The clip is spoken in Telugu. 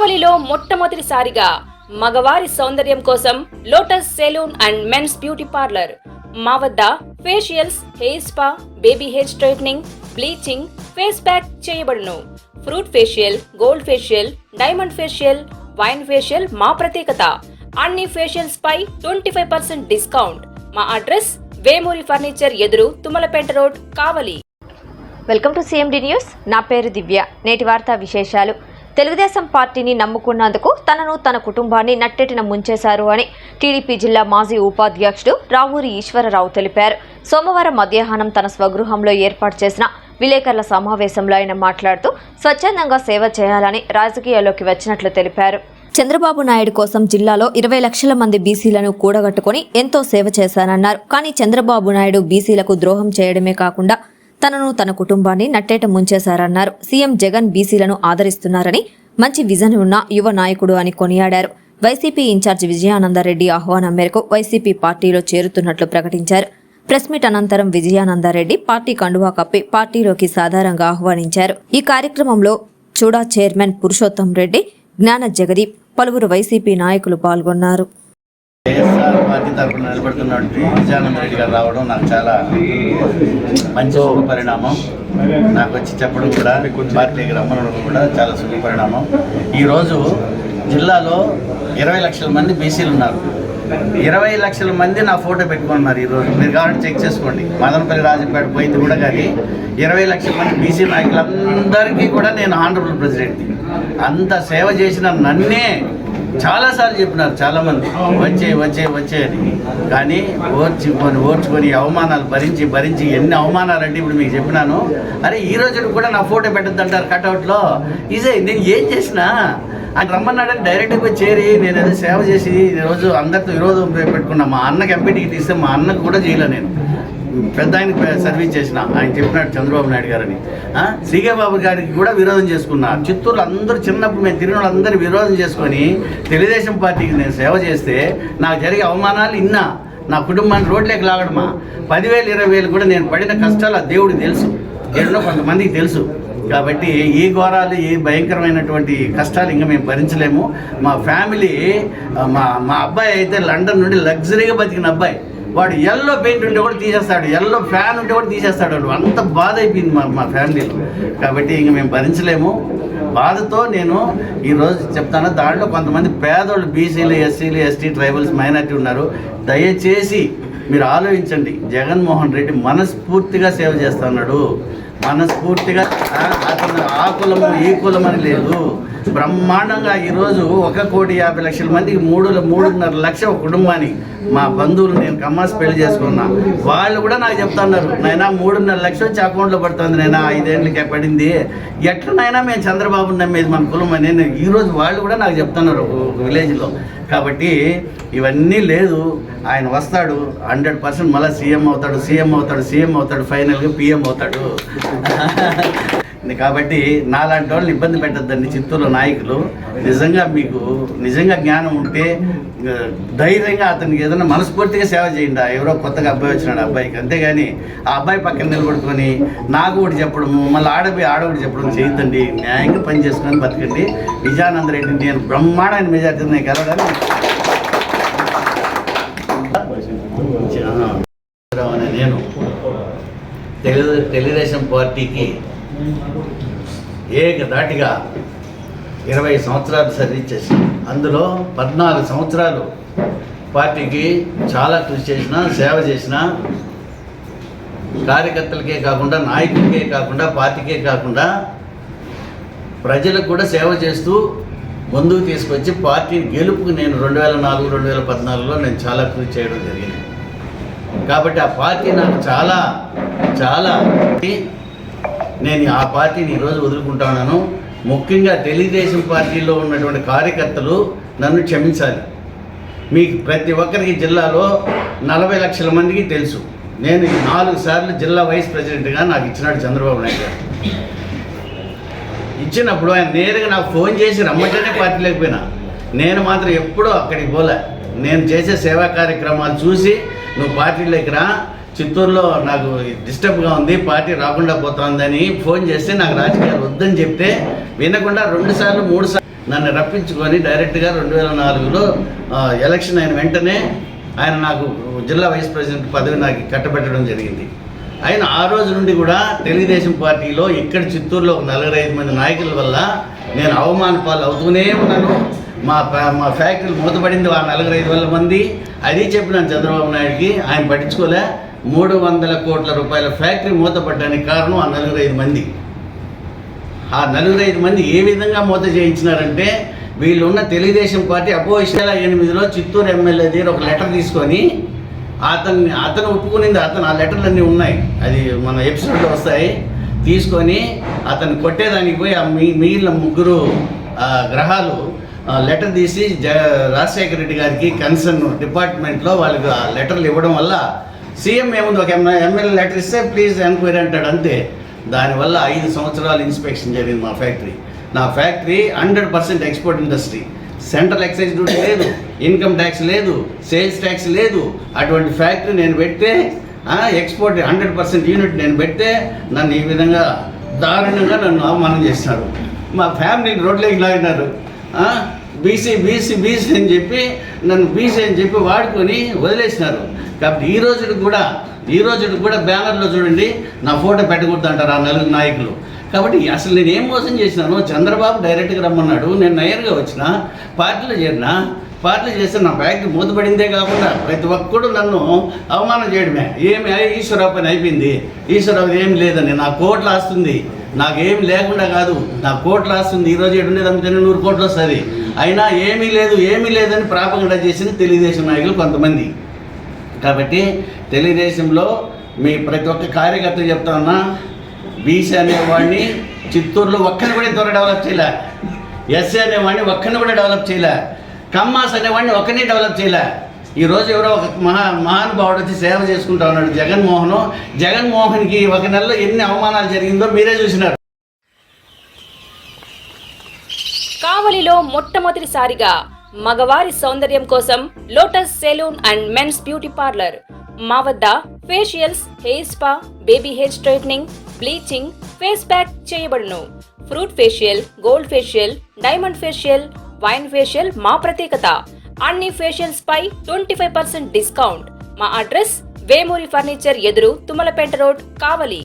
కావలిలో మొట్టమొదటిసారిగా మగవారి సౌందర్యం కోసం Lotus salon and men's beauty parlour. మా వద్ద facials, hair spa, baby hair straightening, bleaching, face pack చేయబడును. Fruit facial, gold facial, diamond facial, wine facial మా ప్రత్యేకత. అన్ని ఫేషియల్స్ పై 25% డిస్కౌంట్. మా అడ్రస్ వేమూరి ఫర్నిచర్ ఎదురు, Tummalapeta road, Kavali. Welcome to CMD news. నా పేరు దివ్య. నేటి వార్తా విశేషాలు. తెలుగుదేశం పార్టీని నమ్ముకున్నందుకు తనను, తన కుటుంబాన్ని నట్టెటిన ముంచేశారు అని టీడీపీ జిల్లా మాజీ ఉపాధ్యక్షుడు రావూరి ఈశ్వరరావు తెలిపారు. సోమవారం మధ్యాహ్నం తన స్వగృహంలో ఏర్పాటు చేసిన విలేకరుల సమావేశంలో ఆయన మాట్లాడుతూ స్వచ్ఛందంగా సేవ చేయాలని రాజకీయాల్లోకి వచ్చినట్లు తెలిపారు. చంద్రబాబు నాయుడు కోసం జిల్లాలో 20 లక్షల మంది బీసీలను కూడగట్టుకుని ఎంతో సేవ చేశానన్నారు. కానీ చంద్రబాబు నాయుడు బీసీలకు ద్రోహం చేయడమే కాకుండా తనను, తన కుటుంబాన్ని నట్టేట ముంచేశారన్నారు. సీఎం జగన్ బీసీలను ఆదరిస్తున్నారని, మంచి విజన్ ఉన్న యువ నాయకుడు అని కొనియాడారు. వైసీపీ ఇన్ఛార్జ్ విజయానందరెడ్డి ఆహ్వానం మేరకు వైసీపీ పార్టీలో చేరుతున్నట్లు ప్రకటించారు. ప్రెస్ మీట్ అనంతరం విజయానందరెడ్డి పార్టీ కండువా కప్పి పార్టీలోకి సాధారణంగా ఆహ్వానించారు. ఈ కార్యక్రమంలో చూడా చైర్మన్ పురుషోత్తం రెడ్డి, జ్ఞాన జగదీప్, పలువురు వైసీపీ నాయకులు పాల్గొన్నారు. వైఎస్ఆర్ పార్టీ తరఫున నిలబడుతున్నటువంటి విజయానంద రెడ్డి గారు రావడం నాకు చాలా మంచి శుభ పరిణామం. నాకు వచ్చి చెప్పడం కూడా, పార్టీకి రమ్మడం కూడా చాలా శుభ పరిణామం. ఈరోజు జిల్లాలో 20 లక్షల మంది బీసీలు ఉన్నారు. 20 లక్షల మంది నా ఫోటో పెట్టుకున్నారు. ఈరోజు మీరు కావాలంటే చెక్ చేసుకోండి. మదనపల్లి, రాజంపేట పోయింది కూడా కానీ 20 లక్షల మంది బీసీ నాయకులందరికీ కూడా నేను ఆనరబుల్ ప్రెసిడెంట్. అంత సేవ చేసిన నన్నే చాలాసార్లు చెప్పినారు చాలామంది, వచ్చే అని. కానీ ఓర్చుకొని అవమానాలు భరించి ఎన్ని అవమానాలు అంటే ఇప్పుడు మీకు చెప్పినాను. అరే ఈ రోజు కూడా నా ఫోటో పెట్టద్దు అంటారు కట్అవుట్లో. ఇదే నేను ఏం చేసినా ఆయన రమ్మన్నాడని డైరెక్ట్గా పోయి చేరి నేను ఏదో సేవ చేసి ఈరోజు అందరితో విరోధం పెట్టుకున్నా. మా అన్నకి ఎంపీటీకి తీస్తే మా అన్నకు కూడా చేయలే. నేను పెద్ద ఆయనకి సర్వీస్ చేసిన, ఆయన చెప్పినాడు చంద్రబాబు నాయుడు గారని. సీకే బాబు గారికి కూడా విరోధం చేసుకున్నా. చిత్తూరులో అందరూ చిన్నప్పుడు మేము తిరిగిన వాళ్ళందరూ విరోధం చేసుకొని తెలుగుదేశం పార్టీకి నేను సేవ చేస్తే నాకు జరిగే అవమానాలు ఇన్నా. నా కుటుంబాన్ని రోడ్లేకి లాగడమా, 10,000 20,000 కూడా నేను పడిన కష్టాలు ఆ దేవుడికి తెలుసు, ఏడులో కొంతమందికి తెలుసు. కాబట్టి ఈ ఘోరాలు, ఈ భయంకరమైనటువంటి కష్టాలు ఇంకా మేము భరించలేము. మా ఫ్యామిలీ, మా అబ్బాయి అయితే లండన్ నుండి లగ్జరీగా బతికిన అబ్బాయి. వాడు ఎల్లో పెయింట్ ఉంటే కూడా తీసేస్తాడు, ఎల్లో ఫ్యాన్ ఉంటే కూడా తీసేస్తాడు. వాడు అంత బాధ అయిపోయింది మా ఫ్యామిలీలో. కాబట్టి ఇంక మేము భరించలేము. బాధతో నేను ఈరోజు చెప్తాను. దాంట్లో కొంతమంది పేదోళ్ళు, బీసీలు, ఎస్సీలు, ఎస్టీ, ట్రైబల్స్, మైనార్టీ ఉన్నారు. దయచేసి మీరు ఆలోచించండి. జగన్మోహన్ రెడ్డి మనస్ఫూర్తిగా సేవ చేస్తున్నాడు. మనస్ఫూర్తిగా అతను ఆ కులము ఈ కులం అని లేదు. బ్రహ్మాండంగా ఈరోజు 1,50,00,000 మందికి 3.5 లక్షల కుటుంబాన్ని, మా బంధువులు, నేను కమ్మాసి పెళ్లి చేసుకున్నా, వాళ్ళు కూడా నాకు చెప్తున్నారు, నాయనా 3.5 లక్షలు వచ్చి అకౌంట్లో పడుతుంది నాయనా, 5 ఏళ్ళకే పడింది, ఎట్లనైనా మేము చంద్రబాబుని నమ్మేది మన కులం అని. ఈరోజు వాళ్ళు కూడా నాకు చెప్తున్నారు విలేజ్లో. కాబట్టి ఇవన్నీ లేదు. ఆయన వస్తాడు, 100% మళ్ళీ సీఎం అవుతాడు, ఫైనల్గా పిఎం అవుతాడు. కాబట్టి నాలాంటి వాళ్ళని ఇబ్బంది పెట్టద్దండి చిత్తూరులో నాయకులు. నిజంగా జ్ఞానం ఉంటే ధైర్యంగా అతనికి ఏదైనా మనస్ఫూర్తిగా సేవ చేయండి. ఎవరో కొత్తగా అబ్బాయి వచ్చినాడు అబ్బాయికి, అంతేగాని ఆ అబ్బాయి పక్కన నిలబడుకొని నాకు ఒకటి చెప్పడము, మళ్ళీ ఆడొకటి చెప్పడం చేయొద్దండి. న్యాయంగా పని చేసుకొని బతకండి. విజయానంద రెడ్డిని నేను బ్రహ్మాండమైన మెజార్టీ నేను కలవడానికి నేను తెలుగుదేశం పార్టీకి ఏకధాటిగా 20 సంవత్సరాలు సర్వీస్ చేసిన, అందులో 14 సంవత్సరాలు పార్టీకి చాలా కృషి చేసిన, సేవ చేసిన. కార్యకర్తలకే కాకుండా, నాయకులకే కాకుండా, పార్టీకే కాకుండా ప్రజలకు కూడా సేవ చేస్తూ ముందుకు తీసుకొచ్చి పార్టీ గెలుపుకు నేను 2004, 2014లో నేను చాలా కృషి చేయడం జరిగింది. కాబట్టి ఆ పార్టీ నాకు చాలా నేను ఆ పార్టీని ఈరోజు వదులుకుంటున్నాను. ముఖ్యంగా తెలుగుదేశం పార్టీలో ఉన్నటువంటి కార్యకర్తలు నన్ను క్షమించాలి. మీకు ప్రతి ఒక్కరికి జిల్లాలో 40 లక్షల మందికి తెలుసు. నేను 4 సార్లు జిల్లా వైస్ ప్రెసిడెంట్గా నాకు ఇచ్చినాడు చంద్రబాబు నాయుడు గారు. ఇచ్చినప్పుడు ఆయన నేరుగా నాకు ఫోన్ చేసి రమ్మంటేనే పార్టీ లేకపోయినా, నేను మాత్రం ఎప్పుడూ అక్కడికి పోలే. నేను చేసే సేవా కార్యక్రమాలు చూసి నువ్వు పార్టీలోకి రా, చిత్తూరులో నాకు డిస్టర్బ్గా ఉంది, పార్టీ రాకుండా పోతుందని ఫోన్ చేస్తే నాకు రాజకీయాలు వద్దని చెప్తే వినకుండా 2 సార్లు 3 సార్లు నన్ను రప్పించుకొని డైరెక్ట్గా 2004లో ఎలక్షన్ అయిన వెంటనే ఆయన నాకు జిల్లా వైస్ ప్రెసిడెంట్ పదవి నాకు కట్టబెట్టడం జరిగింది. ఆయన ఆ రోజు నుండి కూడా తెలుగుదేశం పార్టీలో ఇక్కడ చిత్తూరులో ఒక 4-5 మంది నాయకుల వల్ల నేను అవమాన పాలు అవుతూనే ఉన్నాను. మా ఫ్యాక్టరీలు మూతపడింది ఆ 4-5 మంది. అది చెప్పినాను చంద్రబాబు నాయుడికి, ఆయన పట్టించుకోలే. 300 కోట్ల రూపాయల ఫ్యాక్టరీ మూతపడ్డానికి కారణం ఆ 4-5 మంది. ఆ 4-5 మంది ఏ విధంగా మూత చేయించినారంటే, వీళ్ళున్న తెలుగుదేశం పార్టీ అపోజిషన్ 2008లో చిత్తూరు ఎమ్మెల్యే దగ్గర ఒక లెటర్ తీసుకొని అతను ఒప్పుకునింది, ఆ లెటర్లన్నీ ఉన్నాయి, అది మన ఎపిసోడ్లో వస్తాయి, తీసుకొని అతను కొట్టేదానికి పోయి ఆ మిగిలిన 3 గ్రహాలు లెటర్ తీసి రాజశేఖర రెడ్డి గారికి కన్సర్న్ డిపార్ట్మెంట్లో వాళ్ళకి ఆ లెటర్లు ఇవ్వడం వల్ల సీఎం ఏముంది, ఒక ఎమ్మెల్యే లెటర్ ఇస్తే ప్లీజ్ ఎంక్వైరీ అంటాడు అంతే. దానివల్ల 5 సంవత్సరాలు ఇన్స్పెక్షన్ జరిగింది మా ఫ్యాక్టరీ. నా factory 100% export industry. Central excise duty లేదు, ఇన్కమ్ ట్యాక్స్ లేదు, సేల్స్ ట్యాక్స్ లేదు. అటువంటి ఫ్యాక్టరీ నేను పెడితే ఎక్స్పోర్ట్ 100% యూనిట్ నేను పెడితే నన్ను ఈ విధంగా దారుణంగా నన్ను అవమానం చేస్తున్నారు. మా ఫ్యామిలీని రోడ్లోకి లాగినారు. బీసీ అని చెప్పి నన్ను బీసీ అని చెప్పి వాడుకొని వదిలేసినారు. కాబట్టి ఈ రోజుకి కూడా బ్యానర్లో చూడండి నా ఫోటో పెట్టకూడదు అంటారు ఆ 4 నాయకులు. కాబట్టి అసలు నేను ఏం మోసం చేసినాను? చంద్రబాబు డైరెక్ట్గా రమ్మన్నాడు, నేను నయర్గా వచ్చిన, పార్టీలో చేరిన, పార్టీలు చేస్తే నా ఫ్యాక్టరీ మూతపడిందే కాకుండా ప్రతి ఒక్కడు నన్ను అవమానం చేయడమే. ఏమి ఈశ్వరరావు పని అయిపోయింది, ఈశ్వరరావు ఏం లేదని, నా కోట్లు ఆస్తుంది, నాకేం లేకుండా కాదు, నా కోట్లు ఆస్తుంది. ఈరోజు 700 కోట్లు వస్తుంది, అయినా ఏమీ లేదని ప్రాపగండా చేసింది తెలుగుదేశం నాయకులు కొంతమంది. కాబట్టి తెలుగుదేశంలో మీ ప్రతి ఒక్క కార్యకర్త చెప్తా ఉన్నా, బీసీ అనేవాడిని చిత్తూరులో ఒక్కరిని కూడా ఇంతవరకు డెవలప్ చేయలే, ఎస్సీ అనేవాడిని ఒక్కరిని కూడా డెవలప్ చేయలే, కమ్మాస్ అనేవాడిని ఒక్కరిని డెవలప్ చేయలే. ఈరోజు ఎవరో ఒక మహానుభావుడు వచ్చి సేవ చేసుకుంటా ఉన్నాడు, జగన్మోహన్కి 1 నెలలో ఎన్ని అవమానాలు జరిగిందో మీరే చూసినారు. కావలిలో మొట్టమొదటిసారిగా మగవారి సౌందర్యం కోసం Lotus salon and men's beauty parlour. మా వద్ద facials, hair spa, baby hair straightening, bleaching, face pack చేయబడును. Fruit facial, gold facial, diamond facial, wine facial మా ప్రత్యేకత. అన్ని ఫేషియల్స్ పై 25% డిస్కౌంట్. మా అడ్రస్ వేమూరి ఫర్నిచర్ ఎదురు, తుమ్మలపేట రోడ్, కావలి.